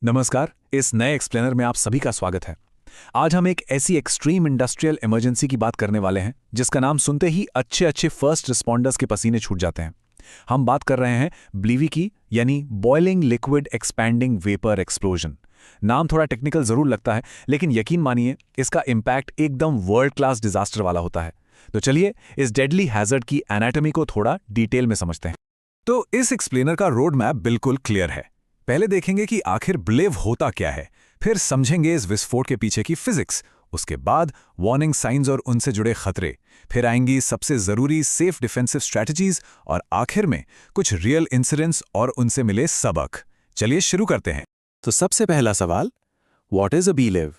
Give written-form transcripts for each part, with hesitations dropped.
नमस्कार। इस नए एक्सप्लेनर में आप सभी का स्वागत है। आज हम एक ऐसी एक्सट्रीम इंडस्ट्रियल इमरजेंसी की बात करने वाले हैं जिसका नाम सुनते ही अच्छे अच्छे फर्स्ट रिस्पॉन्डर्स के पसीने छूट जाते हैं। हम बात कर रहे हैं ब्लीवी की, यानी boiling liquid expanding vapour explosion. नाम थोड़ा टेक्निकल जरूर लगता है, लेकिन यकीन मानिए इसका इम्पैक्ट एकदम वर्ल्ड क्लास डिजास्टर वाला होता है। तो चलिए इस डेडली हैजर्ड की एनाटॉमी को थोड़ा डिटेल में समझते हैं। तो इस एक्सप्लेनर का रोड मैप बिल्कुल क्लियर है। पहले देखेंगे कि आखिर ब्लेव होता क्या है, फिर समझेंगे इस विस्फोट के पीछे की फिजिक्स, उसके बाद वार्निंग साइंस और उनसे जुड़े खतरे, फिर आएंगी सबसे जरूरी सेफ डिफेंसिव स्ट्रैटेजीज और आखिर में कुछ रियल इंसिडेंट्स और उनसे मिले सबक। चलिए शुरू करते हैं। तो सबसे पहला सवाल, व्हाट इज अ बीलेव?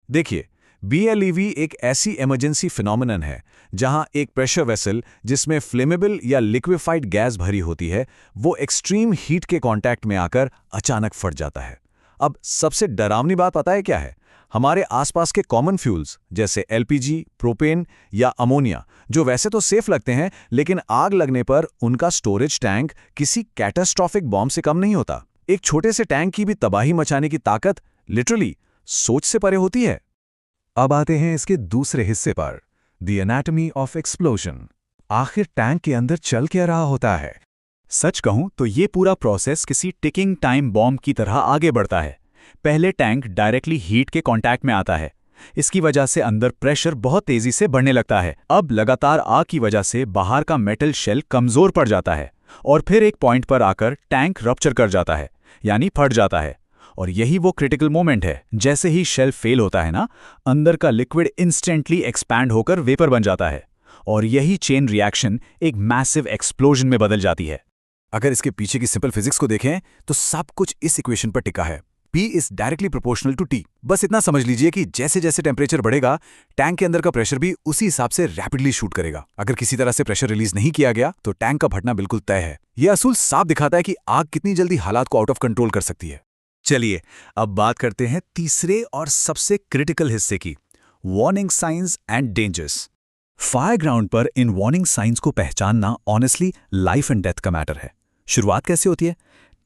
देखिए, बीएलईवी एक ऐसी इमरजेंसी फिनोमिनन है जहां एक प्रेशर वेसल जिसमें फ्लेमेबल या लिक्विफाइड गैस भरी होती है, वो एक्सट्रीम हीट के कांटेक्ट में आकर अचानक फट जाता है। अब सबसे डरावनी बात पता है क्या है? हमारे आसपास के कॉमन फ्यूल्स जैसे एलपीजी, प्रोपेन या अमोनिया, जो वैसे तो सेफ लगते हैं, लेकिन आग लगने पर उनका स्टोरेज टैंक किसी कैटास्ट्रॉफिक बॉम्ब से कम नहीं होता। एक छोटे से टैंक की भी तबाही मचाने की ताकत लिटरली सोच से परे होती है। अब आते हैं इसके दूसरे हिस्से पर, द एनाटॉमी ऑफ एक्सप्लोजन। आखिर टैंक के अंदर चल क्या रहा होता है? सच कहूं तो ये पूरा प्रोसेस किसी टिकिंग टाइम बॉम्ब की तरह आगे बढ़ता है। पहले टैंक डायरेक्टली हीट के कांटेक्ट में आता है। इसकी वजह से अंदर प्रेशर बहुत तेजी से बढ़ने लगता है। अब लगातार आग की वजह से बाहर का मेटल शेल कमजोर पड़ जाता है और फिर एक पॉइंट पर आकर टैंक रप्चर कर जाता है, यानी फट जाता है। और यही वो क्रिटिकल मोमेंट है। जैसे ही शेल फेल होता है ना, अंदर का लिक्विड इंस्टेंटली एक्सपैंड होकर वेपर बन जाता है और यही चेन रिएक्शन एक मैसिव एक्सप्लोजन में बदल जाती है। अगर इसके पीछे की सिंपल फिजिक्स को देखें तो सब कुछ इस इक्वेशन पर टिका है। P is directly proportional to T। बस इतना समझ लीजिए कि जैसे जैसे टेम्परेचर बढ़ेगा, टैंक के अंदर का प्रेशर भी उसी हिसाब से रैपिडली शूट करेगा। अगर किसी तरह से प्रेशर रिलीज नहीं किया गया तो टैंक का फटना बिल्कुल तय है। यह असूल साफ दिखाता है कि आग कितनी जल्दी हालात को आउट ऑफ कंट्रोल कर सकती है। चलिए अब बात करते हैं तीसरे और सबसे क्रिटिकल हिस्से की, warning science and dangers. Fire ground पर इन वार्निंग साइंस को पहचानना ऑनेस्टली लाइफ एंड डेथ का मैटर है। शुरुआत कैसे होती है?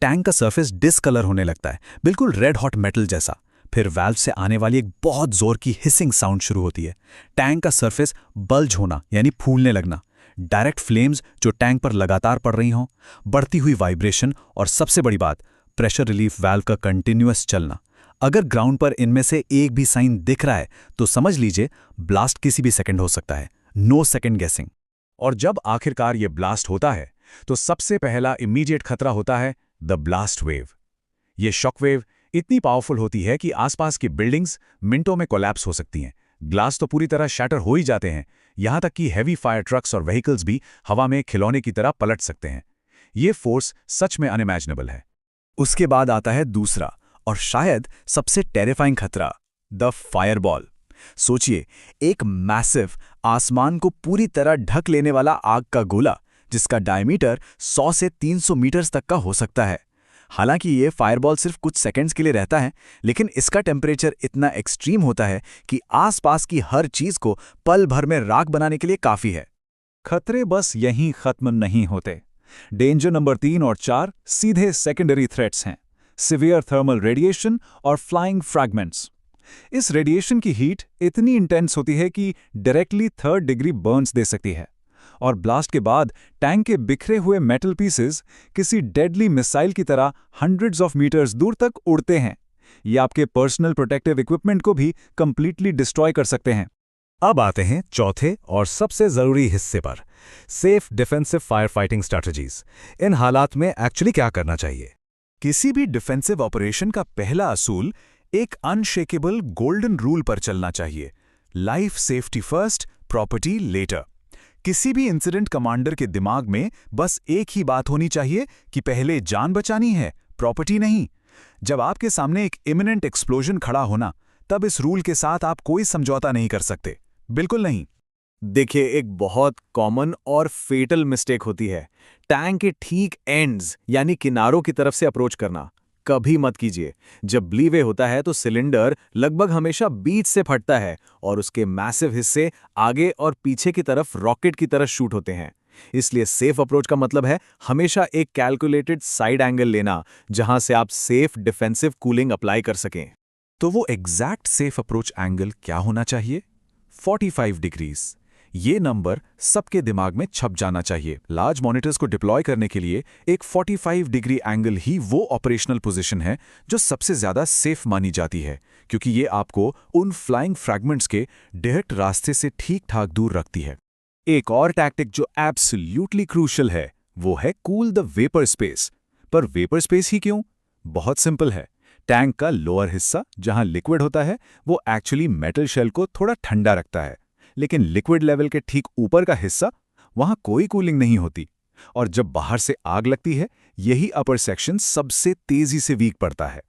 टैंक का सरफेस डिसकलर होने लगता है, बिल्कुल रेड हॉट मेटल जैसा। फिर वाल्व से आने वाली एक बहुत जोर की हिसिंग साउंड शुरू होती है। टैंक का सरफेस बल्ज होना, यानी फूलने लगना, डायरेक्ट फ्लेम्स जो टैंक पर लगातार पड़ रही हों, बढ़ती हुई वाइब्रेशन और सबसे बड़ी बात, प्रेशर रिलीफ वाल्व का कंटिन्यूअस चलना। अगर ग्राउंड पर इनमें से एक भी साइन दिख रहा है तो समझ लीजिए ब्लास्ट किसी भी सेकंड हो सकता है। नो सेकंड गेसिंग। और जब आखिरकार ये ब्लास्ट होता है तो सबसे पहला इमीडिएट खतरा होता है द ब्लास्ट वेव। ये शॉक वेव इतनी पावरफुल होती है कि आसपास की बिल्डिंग्स मिनटों में कोलैप्स हो सकती हैं। ग्लास तो पूरी तरह शैटर हो ही जाते हैं, यहां तक कि हैवी फायर ट्रक्स और व्हीकल्स भी हवा में खिलौने की तरह पलट सकते हैं। ये फोर्स सच में अनइमेजिनेबल है। उसके बाद आता है दूसरा और शायद सबसे टेरिफाइंग खतरा, द फायरबॉल। सोचिए, एक मैसिव, आसमान को पूरी तरह ढक लेने वाला आग का गोला जिसका डायमीटर 100 से 300 मीटर्स तक का हो सकता है। हालांकि ये फायरबॉल सिर्फ कुछ सेकंड्स के लिए रहता है, लेकिन इसका टेम्परेचर इतना एक्सट्रीम होता है कि आसपास की हर चीज को पल भर में राख बनाने के लिए काफी है। खतरे बस यहीं खत्म नहीं होते। डेंजर नंबर 3 और 4 सीधे सेकेंडरी थ्रेट्स हैं, सिवियर थर्मल रेडिएशन और फ्लाइंग फ्रैगमेंट्स। इस रेडिएशन की हीट इतनी इंटेंस होती है कि डायरेक्टली 3rd डिग्री बर्न्स दे सकती है। और ब्लास्ट के बाद टैंक के बिखरे हुए मेटल पीसेस किसी डेडली मिसाइल की तरह हंड्रेड्स ऑफ मीटर्स दूर तक उड़ते हैं। ये आपके पर्सनल प्रोटेक्टिव इक्विपमेंट को भी कंप्लीटली डिस्ट्रॉय कर सकते हैं। अब आते हैं चौथे और सबसे जरूरी हिस्से पर, safe defensive fire fighting strategies. इन हालात में एक्चुअली क्या करना चाहिए? किसी भी डिफेंसिव ऑपरेशन का पहला असूल एक अनशेकेबल गोल्डन रूल पर चलना चाहिए, life safety first, property letter. किसी भी इंसिडेंट कमांडर के दिमाग में बस एक ही बात होनी चाहिए कि पहले जान बचानी है, प्रॉपर्टी नहीं। जब आपके सामने एक इमिनेंट एक्सप्लोजन खड़ा होना, तब इस रूल के साथ आप कोई समझौता नहीं कर सकते, बिल्कुल नहीं। देखिए, एक बहुत कॉमन और फेटल मिस्टेक होती है टैंक के ठीक एंड्स यानी किनारों की तरफ से अप्रोच करना। कभी मत कीजिए। जब ब्लीवे होता है तो सिलेंडर लगभग हमेशा बीच से फटता है और उसके मैसिव हिस्से आगे और पीछे की तरफ रॉकेट की तरह शूट होते हैं। इसलिए सेफ अप्रोच का मतलब है हमेशा एक कैलकुलेटेड साइड एंगल लेना जहां से आप सेफ डिफेंसिव कूलिंग अप्लाई कर सकें। तो वो एग्जैक्ट सेफ अप्रोच एंगल क्या होना चाहिए? 45 डिग्रीज। ये नंबर सबके दिमाग में छप जाना चाहिए। लार्ज मॉनिटर्स को डिप्लॉय करने के लिए एक 45 डिग्री एंगल ही वो ऑपरेशनल पोजीशन है जो सबसे ज्यादा सेफ मानी जाती है, क्योंकि ये आपको उन फ्लाइंग फ्रैगमेंट्स के डायरेक्ट रास्ते से ठीक ठाक दूर रखती है। एक और टैक्टिक जो एब्सोल्युटली क्रूशियल है वो है कूल द वेपर स्पेस। पर वेपर स्पेस ही क्यों? बहुत सिंपल है। टैंक का लोअर हिस्सा जहां लिक्विड होता है वो एक्चुअली मेटल शेल को थोड़ा ठंडा रखता है, लेकिन लिक्विड लेवल के ठीक ऊपर का हिस्सा वहां कोई कूलिंग नहीं होती, और जब बाहर से आग लगती है यही अपर सेक्शन सबसे तेजी से वीक पड़ता है।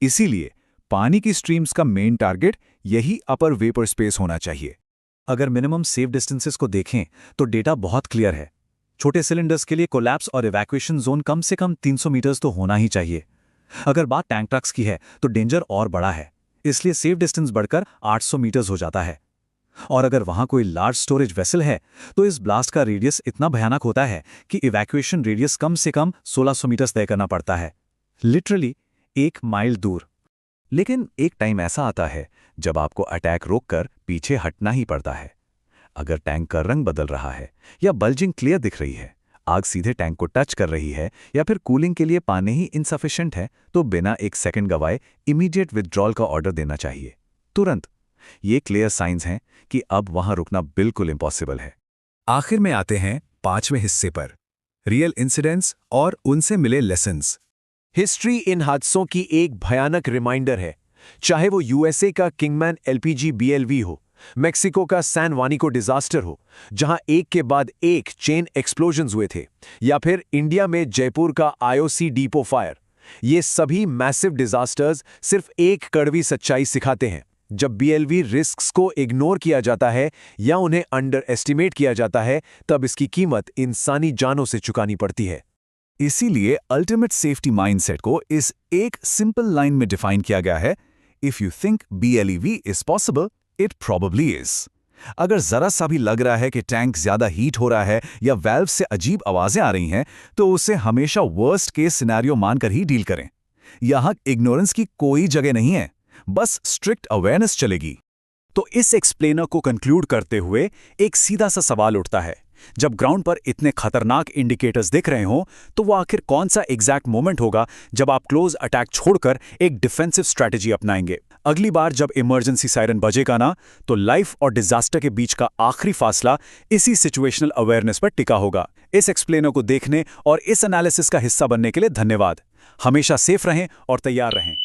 इसीलिए पानी की स्ट्रीम्स का मेन टारगेट यही अपर वेपर स्पेस होना चाहिए। अगर मिनिमम सेफ डिस्टेंसेस को देखें तो डेटा बहुत क्लियर है। छोटे सिलेंडर्स के लिए कोलैप्स और इवैक्यूएशन जोन कम से कम 300 मीटर्स तो होना ही चाहिए। अगर बात टैंक ट्रक्स की है तो डेंजर और बड़ा है, इसलिए सेफ डिस्टेंस बढ़कर 800 मीटर्स हो जाता है। और अगर वहां कोई लार्ज स्टोरेज वेसल है तो इस ब्लास्ट का रेडियस इतना भयानक होता है कि इवैक्यूएशन रेडियस कम से कम 1600 मीटर्स तय करना पड़ता है, लिटरली 1 माइल दूर। लेकिन एक टाइम ऐसा आता है जब आपको अटैक रोककर पीछे हटना ही पड़ता है। अगर टैंक का रंग बदल रहा है या बल्जिंग क्लियर दिख रही है, आग सीधे टैंक को टच कर रही है या फिर कूलिंग के लिए पानी ही इनसफिशिएंट है, तो बिना एक सेकंड गवाए इमीडिएट विथड्रॉल का ऑर्डर देना चाहिए, तुरंत। ये क्लियर साइंस हैं कि अब वहां रुकना बिल्कुल इम्पॉसिबल है। आखिर में आते हैं 5वें हिस्से पर, रियल इंसिडेंट्स और उनसे मिले लेसन्स। हिस्ट्री इन हादसों की एक भयानक रिमाइंडर है, चाहे वो यूएसए का किंगमैन एलपीजी बीएलवी हो, मेक्सिको का सैन वानिको डिजास्टर हो जहां एक के बाद एक चेन एक्सप्लोजन्स हुए थे, या फिर इंडिया में जयपुर का आईओसी डिपो फायर। ये सभी मैसिव डिजास्टर्स सिर्फ एक कड़वी सच्चाई सिखाते हैं। जब बीएलवी रिस्क्स को इग्नोर किया जाता है या उन्हें अंडर एस्टिमेट किया जाता है, तब इसकी कीमत इंसानी जानों से चुकानी पड़ती है। इसीलिए अल्टीमेट सेफ्टी माइंडसेट को इस एक सिंपल लाइन में डिफाइन किया गया है, if you think BLEV is possible, it probably is. अगर जरा सा भी लग रहा है कि टैंक ज्यादा हीट हो रहा है या वाल्व से अजीब आवाजें आ रही हैं, तो उसे हमेशा वर्स्ट केस सिनेरियो मानकर ही डील करें। यहां इग्नोरेंस की कोई जगह नहीं है, बस स्ट्रिक्ट अवेयरनेस चलेगी। तो इस एक्सप्लेनर को कंक्लूड करते हुए एक सीधा सा सवाल उठता है, जब ग्राउंड पर इतने खतरनाक इंडिकेटर्स दिख रहे हों, तो वो आखिर कौन सा एग्जैक्ट मोमेंट होगा जब आप क्लोज अटैक छोड़कर एक डिफेंसिव स्ट्रैटेजी अपनाएंगे? अगली बार जब इमरजेंसी सायरन बजेगा ना, तो लाइफ और डिजास्टर के बीच का आखिरी फासला इसी सिचुएशनल अवेयरनेस पर टिका होगा। इस एक्सप्लेनर को देखने और इस एनालिसिस का हिस्सा बनने के लिए धन्यवाद। हमेशा सेफ रहें और तैयार रहें।